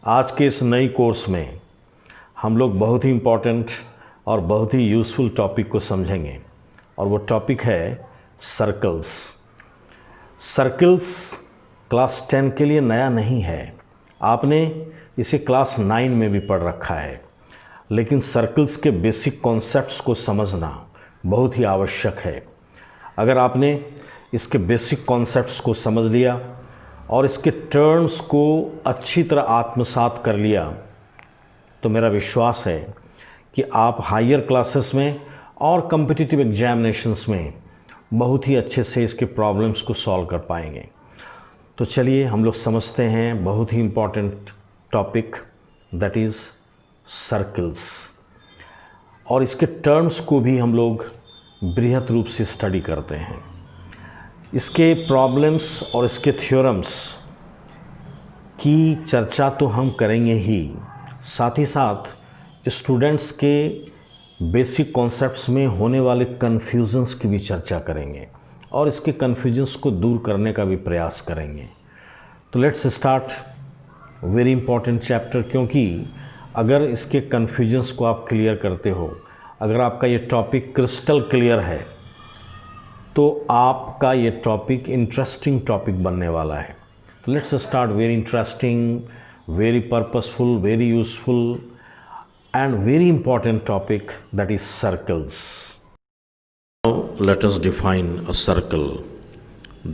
आज के इस नई कोर्स में हम लोग बहुत ही इम्पॉर्टेंट और बहुत ही यूज़फुल टॉपिक को समझेंगे और वो टॉपिक है सर्कल्स। सर्कल्स क्लास 10 के लिए नया नहीं है, आपने इसे क्लास 9 में भी पढ़ रखा है, लेकिन सर्कल्स के बेसिक कॉन्सेप्ट्स को समझना बहुत ही आवश्यक है। अगर आपने इसके बेसिक कॉन्सेप्ट्स को समझ लिया और इसके टर्म्स को अच्छी तरह आत्मसात कर लिया तो मेरा विश्वास है कि आप हायर क्लासेस में और कॉम्पिटिटिव एग्जामिनेशंस में बहुत ही अच्छे से इसके प्रॉब्लम्स को सॉल्व कर पाएंगे। तो चलिए हम लोग समझते हैं बहुत ही important topic, that is circles, और इसके टर्म्स को भी हम लोग बृहद रूप से स्टडी करते हैं। इसके प्रॉब्लम्स और इसके थ्योरम्स की चर्चा तो हम करेंगे ही, साथ ही साथ स्टूडेंट्स के बेसिक कॉन्सेप्ट्स में होने वाले कन्फ्यूजन्स की भी चर्चा करेंगे और इसके कन्फ्यूजन्स को दूर करने का भी प्रयास करेंगे। तो let's start very important chapter, क्योंकि अगर इसके कन्फ्यूजन्स को आप क्लियर करते हो, अगर आपका ये टॉपिक क्रिस्टल क्लियर है तो आपका ये टॉपिक इंटरेस्टिंग टॉपिक बनने वाला है। तो let's start very interesting, very purposeful, very useful and very important topic, that is circles. Now let us define a circle.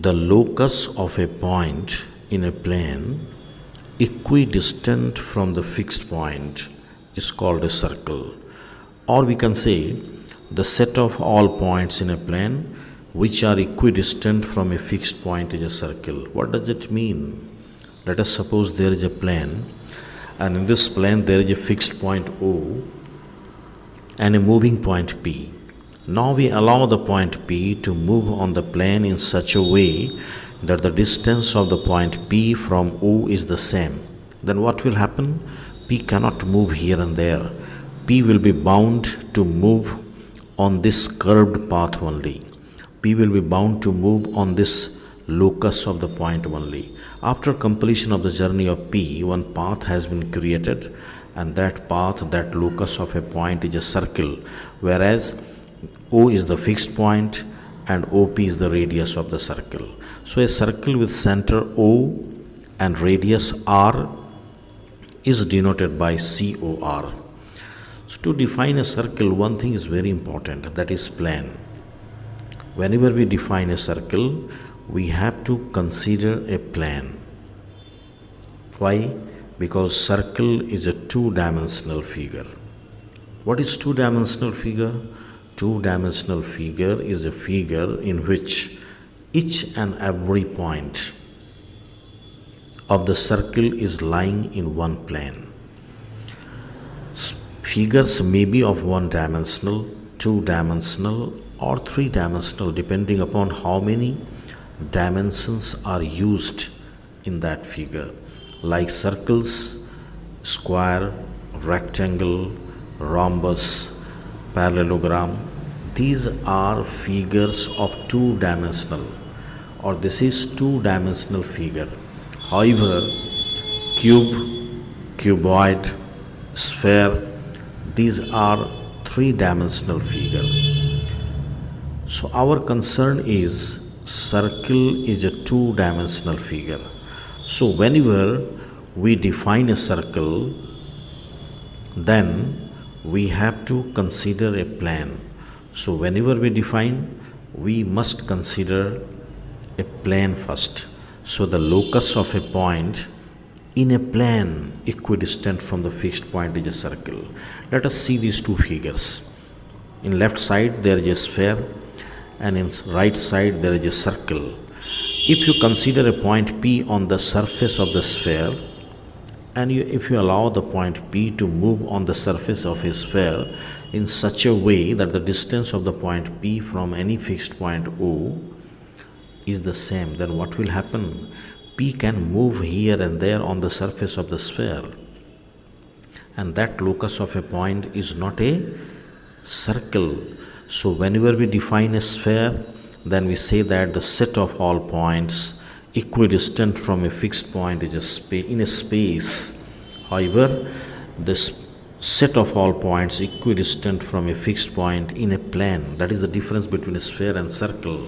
The locus of a point in a plane equidistant from the fixed point is called a circle, or we can say the set of all points in a plane which are equidistant from a fixed point is a circle. What does it mean? Let us suppose there is a plane, and in this plane there is a fixed point O and a moving point P. Now we allow the point P to move on the plane in such a way that the distance of the point P from O is the same. Then what will happen? P cannot move here and there. P will be bound to move on this curved path only. P will be bound to move on this locus of the point only. After completion of the journey of P, one path has been created, and that path, that locus of a point is a circle, whereas O is the fixed point and OP is the radius of the circle. So a circle with center O and radius R is denoted by COR. So to define a circle, one thing is very important, that is plane. Whenever we define a circle, we have to consider a plane. Why? Because circle is a two-dimensional figure. What is two-dimensional figure? Two-dimensional figure is a figure in which each and every point of the circle is lying in one plane. Figures may be of one-dimensional, two-dimensional, or three-dimensional, depending upon how many dimensions are used in that figure, like circles, square, rectangle, rhombus, parallelogram. These are figures of two-dimensional, or this is two-dimensional figure. However, cube, cuboid, sphere, these are three-dimensional figure. So our concern is circle is a two-dimensional figure. So whenever we define a circle, then we have to consider a plane. So whenever we define, we must consider a plane first. So the locus of a point in a plane equidistant from the fixed point is a circle. Let us see these two figures. In left side there is a sphere, and in right side there is a circle. If you consider a point P on the surface of the sphere, and if you allow the point P to move on the surface of a sphere in such a way that the distance of the point P from any fixed point O is the same, then what will happen? P can move here and there on the surface of the sphere, and that locus of a point is not a circle. So whenever we define a sphere, then we say that the set of all points equidistant from a fixed point is in a space However, the set of all points equidistant from a fixed point in a plane, that is the difference between a sphere and circle,